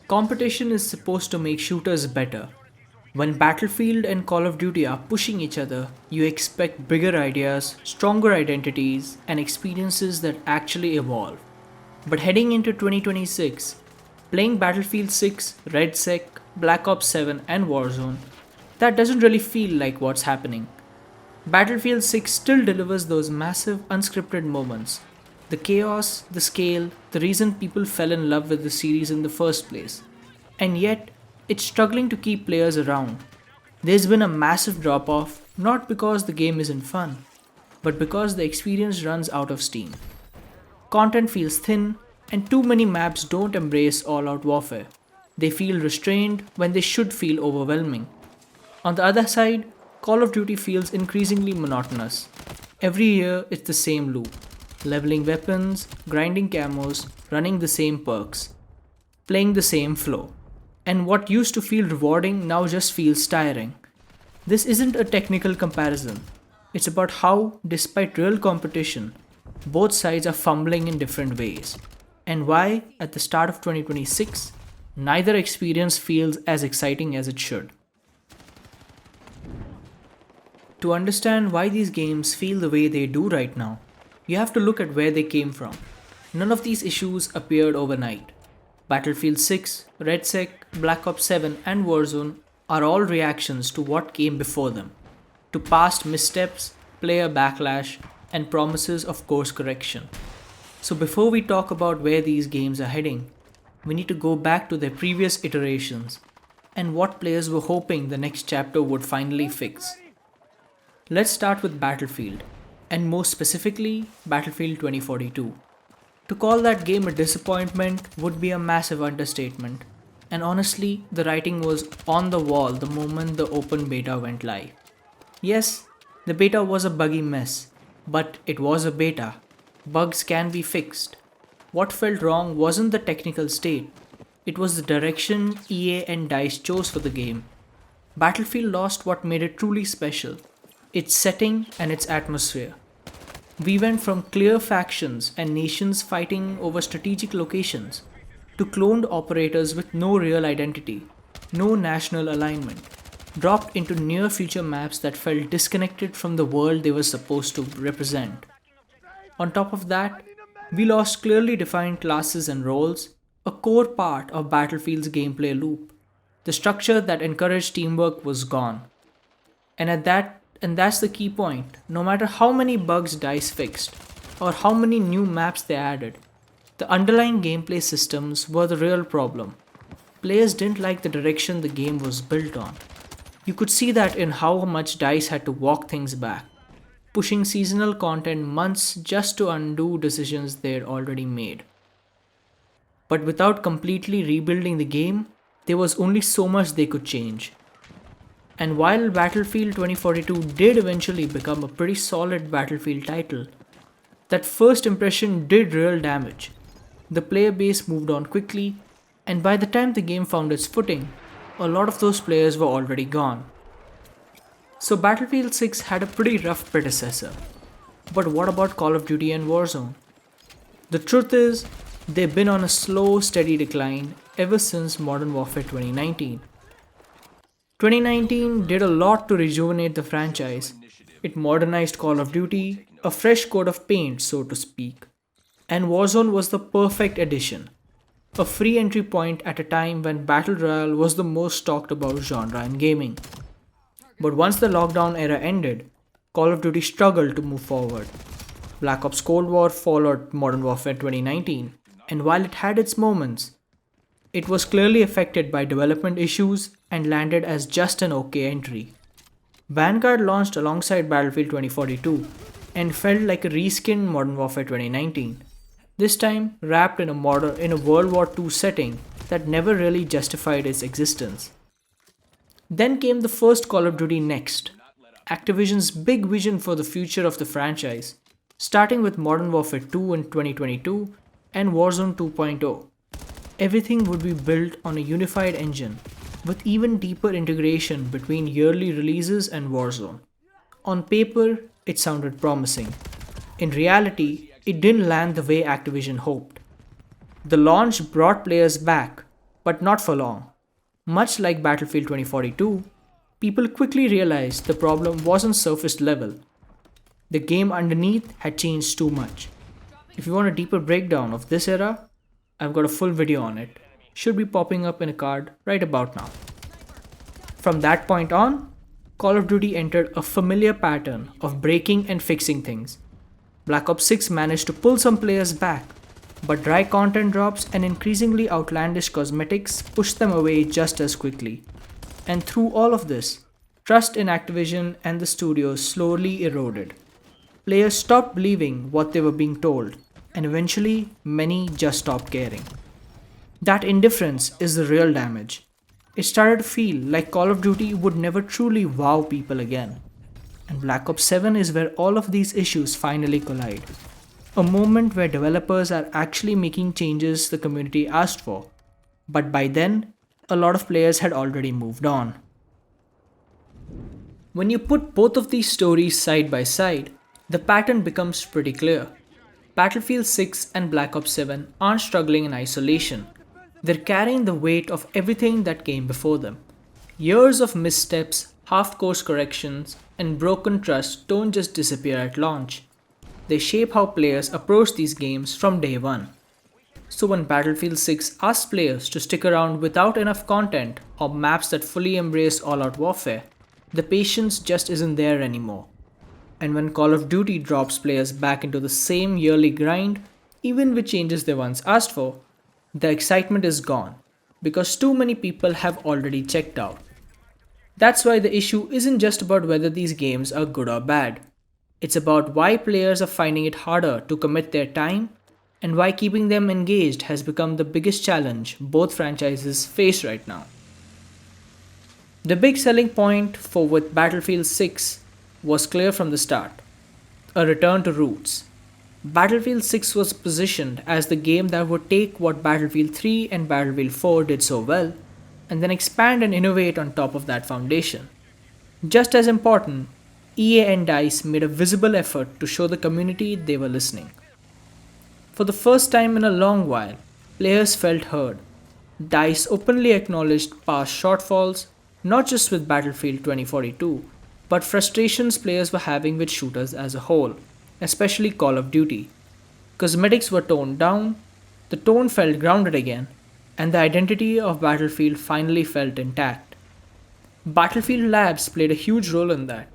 Competition is supposed to make shooters better. When Battlefield and Call of Duty are pushing each other, you expect bigger ideas, stronger identities, and experiences that actually evolve. But heading into 2026, playing Battlefield 6, REDSEC, Black Ops 7, and Warzone, that doesn't really feel like what's happening. Battlefield 6 still delivers those massive unscripted moments. The chaos, the scale, the reason people fell in love with the series in the first place. And yet, it's struggling to keep players around. There's been a massive drop off, not because the game isn't fun, but because the experience runs out of steam. Content feels thin, and too many maps don't embrace all out warfare. They feel restrained when they should feel overwhelming. On the other side, Call of Duty feels increasingly monotonous. Every year, it's the same loop: leveling weapons, grinding camos, running the same perks, playing the same flow. And what used to feel rewarding now just feels tiring. This isn't a technical comparison. It's about how, despite real competition, both sides are fumbling in different ways. And why, at the start of 2026, neither experience feels as exciting as it should. To understand why these games feel the way they do right now, you have to look at where they came from. None of these issues appeared overnight. Battlefield 6, REDSEC, Black Ops 7, and Warzone are all reactions to what came before them, to past missteps, player backlash, and promises of course correction. So before we talk about where these games are heading, we need to go back to their previous iterations and what players were hoping the next chapter would finally fix. Let's start with Battlefield, and more specifically, Battlefield 2042. To call that game a disappointment would be a massive understatement, and honestly, the writing was on the wall the moment the open beta went live. Yes, the beta was a buggy mess, but it was a beta. Bugs can be fixed. What felt wrong wasn't the technical state, it was the direction EA and DICE chose for the game. Battlefield lost what made it truly special: its setting and its atmosphere. We went from clear factions and nations fighting over strategic locations to cloned operators with no real identity, no national alignment, dropped into near future maps that felt disconnected from the world they were supposed to represent. On top of that, we lost clearly defined classes and roles, a core part of Battlefield's gameplay loop. The structure that encouraged teamwork was gone. And that's the key point. No matter how many bugs DICE fixed, or how many new maps they added, the underlying gameplay systems were the real problem. Players didn't like the direction the game was built on. You could see that in how much DICE had to walk things back, pushing seasonal content months just to undo decisions they'd already made. But without completely rebuilding the game, there was only so much they could change. And while Battlefield 2042 did eventually become a pretty solid Battlefield title, that first impression did real damage. The player base moved on quickly, and by the time the game found its footing, a lot of those players were already gone. So Battlefield 6 had a pretty rough predecessor. But what about Call of Duty and Warzone? The truth is, they've been on a slow, steady decline ever since Modern Warfare 2019. 2019 did a lot to rejuvenate the franchise. It modernized Call of Duty, a fresh coat of paint, so to speak. And Warzone was the perfect addition, a free entry point at a time when Battle Royale was the most talked about genre in gaming. But once the lockdown era ended, Call of Duty struggled to move forward. Black Ops Cold War followed Modern Warfare 2019, and while it had its moments, it was clearly affected by development issues and landed as just an okay entry. Vanguard launched alongside Battlefield 2042 and felt like a reskinned Modern Warfare 2019, this time wrapped in a World War II setting that never really justified its existence. Then came the first Call of Duty Next, Activision's big vision for the future of the franchise, starting with Modern Warfare 2 in 2022 and Warzone 2.0. Everything would be built on a unified engine, with even deeper integration between yearly releases and Warzone. On paper, it sounded promising. In reality, it didn't land the way Activision hoped. The launch brought players back, But not for long. Much like Battlefield 2042, people quickly realized the problem wasn't surface level. The game underneath had changed too much. If you want a deeper breakdown of this era, I've got a full video on it. Should be popping up in a card right about now. From that point on, Call of Duty entered a familiar pattern of breaking and fixing things. Black Ops 6 managed to pull some players back, but dry content drops and increasingly outlandish cosmetics pushed them away just as quickly. And through all of this, trust in Activision and the studios slowly eroded. Players stopped believing what they were being told, and eventually, many just stopped caring. That indifference is the real damage. It started to feel like Call of Duty would never truly wow people again. And Black Ops 7 is where all of these issues finally collide. A moment where developers are actually making changes the community asked for. But by then, a lot of players had already moved on. When you put both of these stories side by side, the pattern becomes pretty clear. Battlefield 6 and Black Ops 7 aren't struggling in isolation. They're carrying the weight of everything that came before them. Years of missteps, half-course corrections, and broken trust don't just disappear at launch. They shape how players approach these games from day one. So when Battlefield 6 asks players to stick around without enough content or maps that fully embrace all-out warfare, the patience just isn't there anymore. And when Call of Duty drops players back into the same yearly grind, even with changes they once asked for, the excitement is gone, because too many people have already checked out. That's why the issue isn't just about whether these games are good or bad. It's about why players are finding it harder to commit their time, and why keeping them engaged has become the biggest challenge both franchises face right now. The big selling point with Battlefield 6 was clear from the start: a return to roots. Battlefield 6 was positioned as the game that would take what Battlefield 3 and Battlefield 4 did so well, and then expand and innovate on top of that foundation. Just as important, EA and DICE made a visible effort to show the community they were listening. For the first time in a long while, players felt heard. DICE openly acknowledged past shortfalls, not just with Battlefield 2042, but frustrations players were having with shooters as a whole, especially Call of Duty. Cosmetics were toned down, the tone felt grounded again, and the identity of Battlefield finally felt intact. Battlefield Labs played a huge role in that.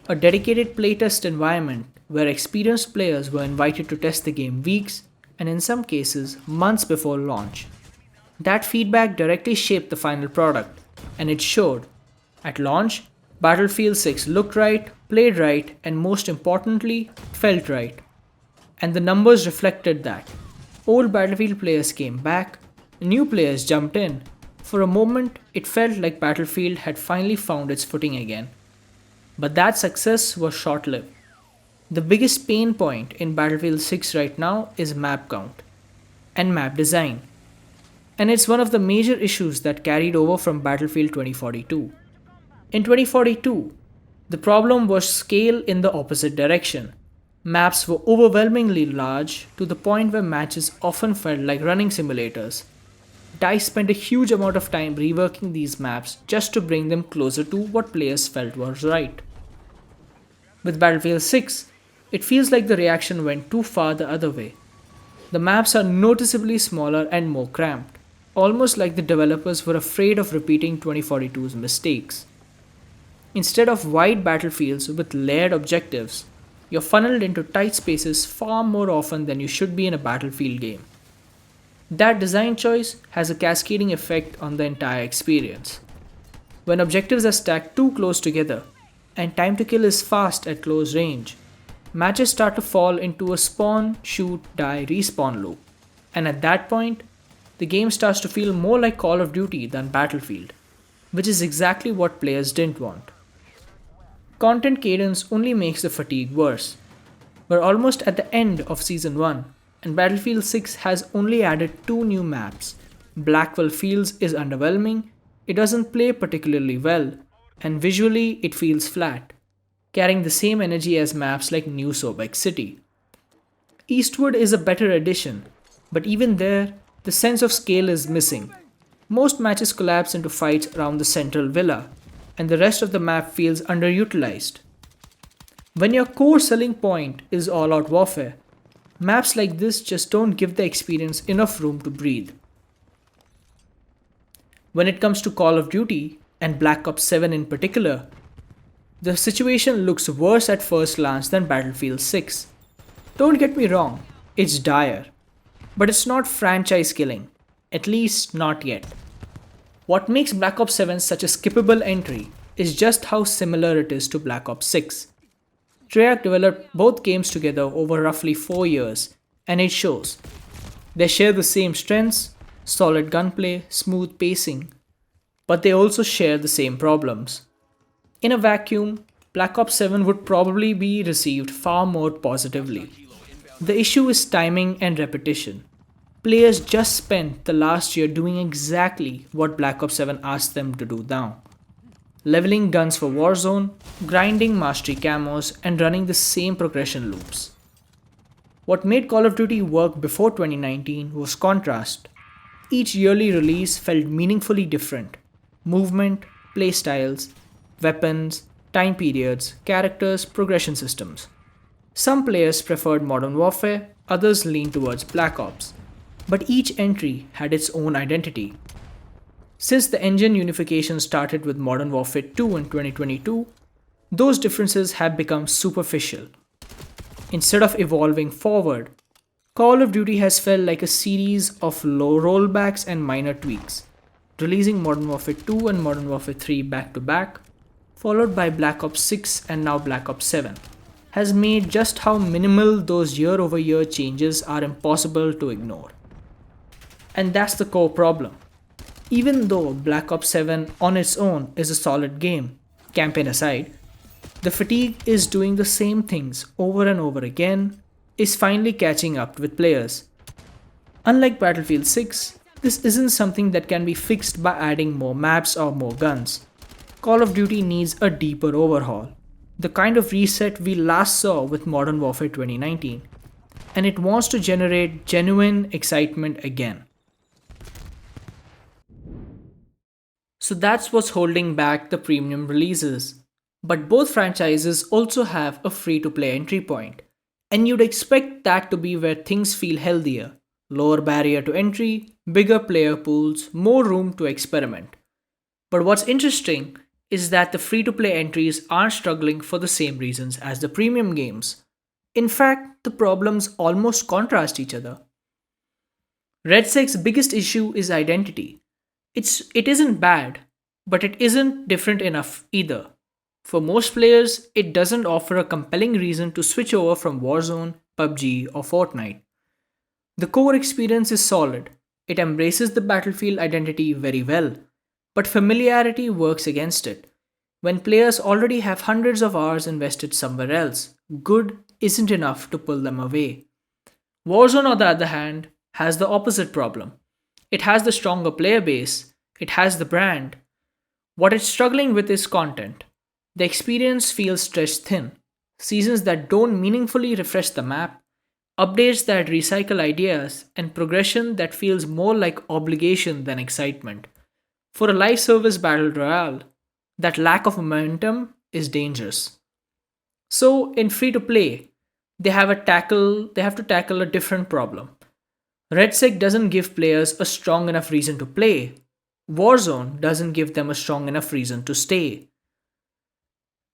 A dedicated playtest environment where experienced players were invited to test the game weeks, and in some cases, months before launch. That feedback directly shaped the final product, and it showed. At launch, Battlefield 6 looked right, played right, and most importantly, felt right. And the numbers reflected that. Old Battlefield players came back, new players jumped in. For a moment, it felt like Battlefield had finally found its footing again. But that success was short-lived. The biggest pain point in Battlefield 6 right now is map count and map design. And it's one of the major issues that carried over from Battlefield 2042. In 2042, the problem was scale in the opposite direction. Maps were overwhelmingly large to the point where matches often felt like running simulators. DICE spent a huge amount of time reworking these maps just to bring them closer to what players felt was right. With Battlefield 6, it feels like the reaction went too far the other way. The maps are noticeably smaller and more cramped, almost like the developers were afraid of repeating 2042's mistakes. Instead of wide battlefields with layered objectives, you're funneled into tight spaces far more often than you should be in a Battlefield game. That design choice has a cascading effect on the entire experience. When objectives are stacked too close together, and time to kill is fast at close range, matches start to fall into a spawn, shoot, die, respawn loop. And at that point, the game starts to feel more like Call of Duty than Battlefield, which is exactly what players didn't want. Content cadence only makes the fatigue worse. We're almost at the end of Season 1, and Battlefield 6 has only added 2 new maps. Blackwell Fields is underwhelming, it doesn't play particularly well, and visually it feels flat, carrying the same energy as maps like New Sobek City. Eastwood is a better addition, but even there, the sense of scale is missing. Most matches collapse into fights around the central villa, and the rest of the map feels underutilized. When your core selling point is all out warfare, maps like this just don't give the experience enough room to breathe. When it comes to Call of Duty, and Black Ops 7 in particular, the situation looks worse at first glance than Battlefield 6. Don't get me wrong, it's dire, but it's not franchise killing, at least not yet. What makes Black Ops 7 such a skippable entry is just how similar it is to Black Ops 6. Treyarch developed both games together over roughly 4 years, and it shows. They share the same strengths, solid gunplay, smooth pacing, but they also share the same problems. In a vacuum, Black Ops 7 would probably be received far more positively. The issue is timing and repetition. Players just spent the last year doing exactly what Black Ops 7 asked them to do now. Leveling guns for Warzone, grinding mastery camos, and running the same progression loops. What made Call of Duty work before 2019 was contrast. Each yearly release felt meaningfully different. Movement, playstyles, weapons, time periods, characters, progression systems. Some players preferred Modern Warfare, others leaned towards Black Ops. But each entry had its own identity. Since the engine unification started with Modern Warfare 2 in 2022, those differences have become superficial. Instead of evolving forward, Call of Duty has felt like a series of low rollbacks and minor tweaks, releasing Modern Warfare 2 and Modern Warfare 3 back to back, followed by Black Ops 6 and now Black Ops 7, has made just how minimal those year over year changes are impossible to ignore. And that's the core problem. Even though Black Ops 7 on its own is a solid game, campaign aside, the fatigue is doing the same things over and over again, is finally catching up with players. Unlike Battlefield 6, this isn't something that can be fixed by adding more maps or more guns. Call of Duty needs a deeper overhaul, the kind of reset we last saw with Modern Warfare 2019, and it wants to generate genuine excitement again. So that's what's holding back the premium releases. But both franchises also have a free to play entry point, and you'd expect that to be where things feel healthier. Lower barrier to entry, bigger player pools, more room to experiment. But what's interesting is that the free to play entries aren't struggling for the same reasons as the premium games. In fact, the problems almost contrast each other. REDSEC's biggest issue is identity. It isn't bad, but it isn't different enough either. For most players, it doesn't offer a compelling reason to switch over from Warzone, PUBG, or Fortnite. The core experience is solid. It embraces the Battlefield identity very well, but familiarity works against it. When players already have hundreds of hours invested somewhere else, good isn't enough to pull them away. Warzone, on the other hand, has the opposite problem. It has the stronger player base, it has the brand. What it's struggling with is content. The experience feels stretched thin, seasons that don't meaningfully refresh the map, updates that recycle ideas, and progression that feels more like obligation than excitement. For a live service battle royale, that lack of momentum is dangerous. So in free to play, they have to tackle a different problem. RedSec doesn't give players a strong enough reason to play. Warzone doesn't give them a strong enough reason to stay.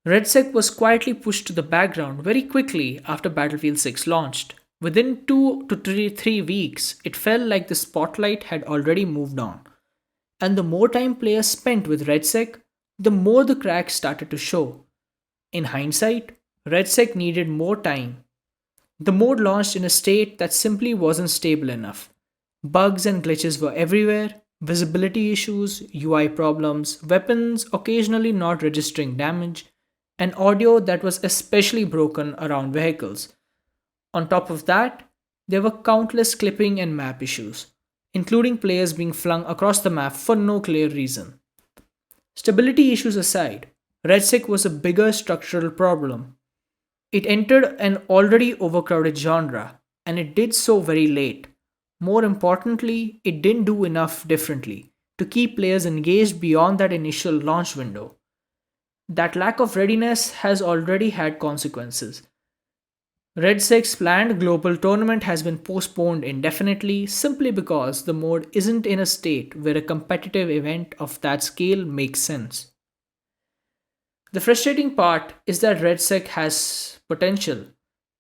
RedSec was quietly pushed to the background very quickly after Battlefield 6 launched. Within 2 to 3 weeks, it felt like the spotlight had already moved on. And the more time players spent with RedSec, the more the cracks started to show. In hindsight, RedSec needed more time. The mode launched in a state that simply wasn't stable enough. Bugs and glitches were everywhere, visibility issues, UI problems, weapons occasionally not registering damage, and audio that was especially broken around vehicles. On top of that, there were countless clipping and map issues, including players being flung across the map for no clear reason. Stability issues aside, RedSec was a bigger structural problem. It entered an already overcrowded genre, and it did so very late. More importantly, it didn't do enough differently to keep players engaged beyond that initial launch window. That lack of readiness has already had consequences. REDSEC's planned global tournament has been postponed indefinitely simply because the mode isn't in a state where a competitive event of that scale makes sense. The frustrating part is that REDSEC has potential.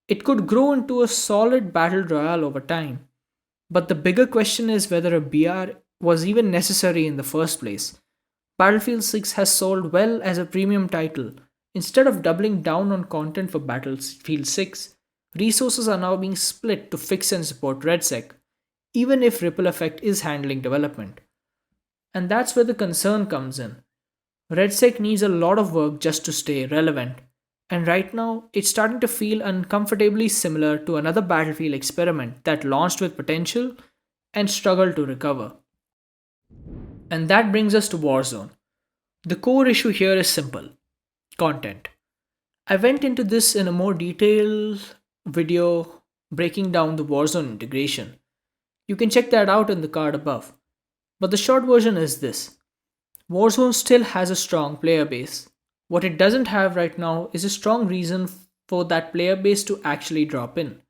It could grow into a solid battle royale over time, but the bigger question is whether a BR was even necessary in the first place. Battlefield 6 has sold well as a premium title. Instead of doubling down on content for Battlefield 6, resources are now being split to fix and support REDSEC, even if Ripple Effect is handling development. And that's where the concern comes in. REDSEC needs a lot of work just to stay relevant, and right now it's starting to feel uncomfortably similar to another Battlefield experiment that launched with potential and struggled to recover. And that brings us to Warzone. The core issue here is simple: content. I went into this in a more detailed video breaking down the Warzone integration. You can check that out in the card above. But the short version is this: Warzone still has a strong player base. What it doesn't have right now is a strong reason for that player base to actually drop in.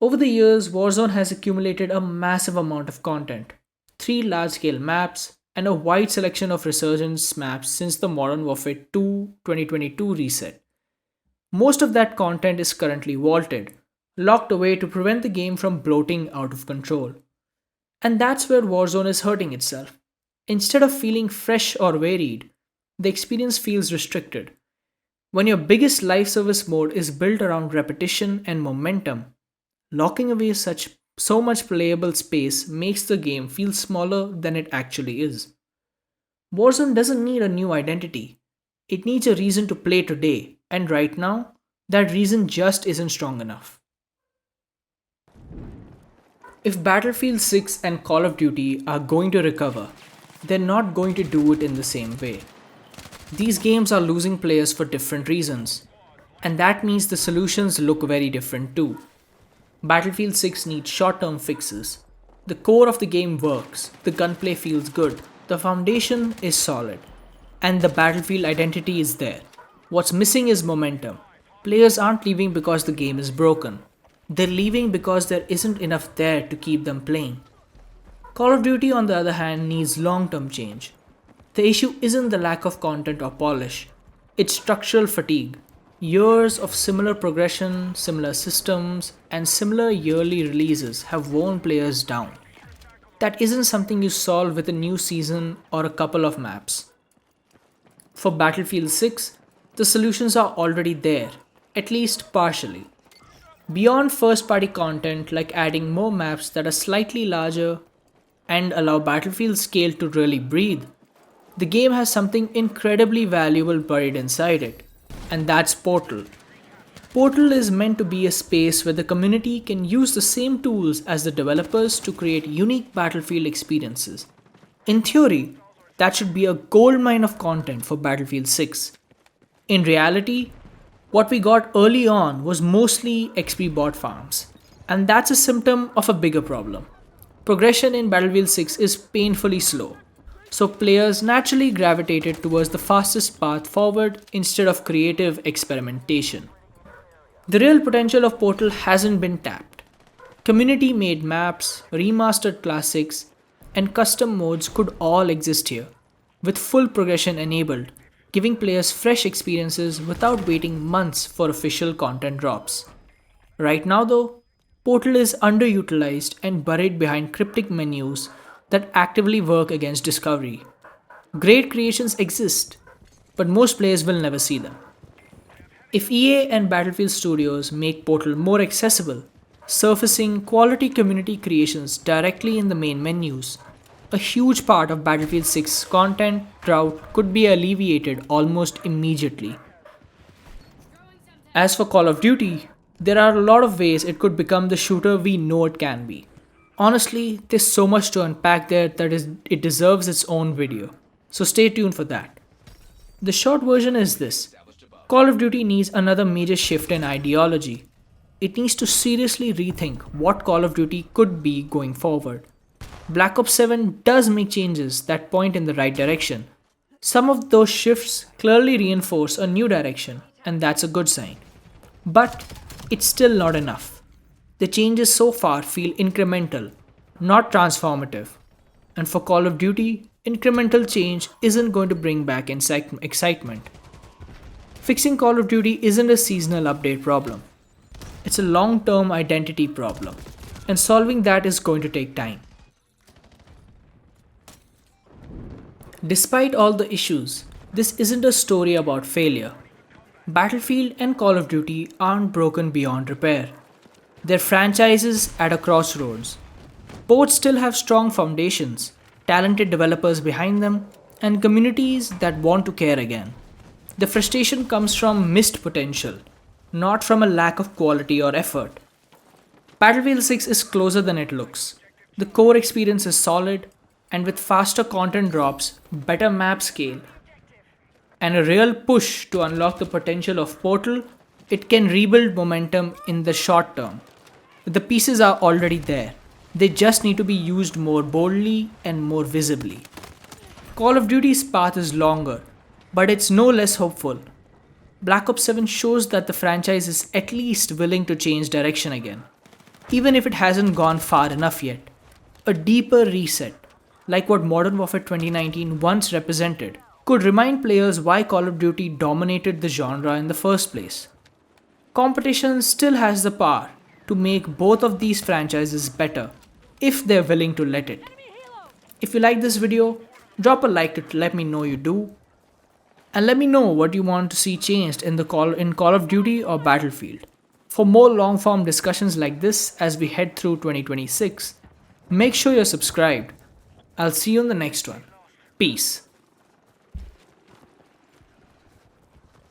Over the years, Warzone has accumulated a massive amount of content: 3 large scale maps, and a wide selection of resurgence maps since the Modern Warfare 2 2022 reset. Most of that content is currently vaulted, locked away to prevent the game from bloating out of control. And that's where Warzone is hurting itself. Instead of feeling fresh or varied, the experience feels restricted. When your biggest live service mode is built around repetition and momentum, locking away so much playable space makes the game feel smaller than it actually is. Warzone doesn't need a new identity. It needs a reason to play today, and right now, that reason just isn't strong enough. If Battlefield 6 and Call of Duty are going to recover, they're not going to do it in the same way. These games are losing players for different reasons, and that means the solutions look very different too. Battlefield 6 needs short-term fixes. The core of the game works, the gunplay feels good, the foundation is solid, and the Battlefield identity is there. What's missing is momentum. Players aren't leaving because the game is broken. They're leaving because there isn't enough there to keep them playing. Call of Duty, on the other hand, needs long-term change. The issue isn't the lack of content or polish, it's structural fatigue. Years of similar progression, similar systems, and similar yearly releases have worn players down. That isn't something you solve with a new season or a couple of maps. For Battlefield 6, the solutions are already there, at least partially. Beyond first-party content like adding more maps that are slightly larger and allow Battlefield scale to really breathe, the game has something incredibly valuable buried inside it, and that's Portal. Portal is meant to be a space where the community can use the same tools as the developers to create unique Battlefield experiences. In theory, that should be a goldmine of content for Battlefield 6. In reality, what we got early on was mostly XP bot farms, and that's a symptom of a bigger problem. Progression in Battlefield 6 is painfully slow, so players naturally gravitated towards the fastest path forward instead of creative experimentation. The real potential of Portal hasn't been tapped. Community made maps, remastered classics, and custom modes could all exist here, with full progression enabled, giving players fresh experiences without waiting months for official content drops. Right now, though, Portal is underutilized and buried behind cryptic menus that actively work against discovery. Great creations exist, but most players will never see them. If EA and Battlefield Studios make Portal more accessible, surfacing quality community creations directly in the main menus, a huge part of Battlefield 6 content drought could be alleviated almost immediately. As for Call of Duty, there are a lot of ways it could become the shooter we know it can be. Honestly, there's so much to unpack there that it deserves its own video, so stay tuned for that. The short version is this: Call of Duty needs another major shift in ideology. It needs to seriously rethink what Call of Duty could be going forward. Black Ops 7 does make changes that point in the right direction. Some of those shifts clearly reinforce a new direction, and that's a good sign. But it's still not enough. The changes so far feel incremental, not transformative. And for Call of Duty, incremental change isn't going to bring back excitement. Fixing Call of Duty isn't a seasonal update problem, it's a long term identity problem, and solving that is going to take time. Despite all the issues, this isn't a story about failure. Battlefield and Call of Duty aren't broken beyond repair. They're franchises at a crossroads. Both still have strong foundations, talented developers behind them, and communities that want to care again. The frustration comes from missed potential, not from a lack of quality or effort. Battlefield 6 is closer than it looks. The core experience is solid, and with faster content drops, better map scale, and a real push to unlock the potential of Portal, it can rebuild momentum in the short term. The pieces are already there. They just need to be used more boldly and more visibly. Call of Duty's path is longer, but it's no less hopeful. Black Ops 7 shows that the franchise is at least willing to change direction again, even if it hasn't gone far enough yet. A deeper reset, like what Modern Warfare 2019 once represented, could remind players why Call of Duty dominated the genre in the first place. Competition still has the power to make both of these franchises better if they're willing to let it. If you like this video, drop a like to let me know you do, and let me know what you want to see changed in Call of Duty or Battlefield. For more long form discussions like this as we head through 2026, make sure you're subscribed. I'll see you in the next one. Peace.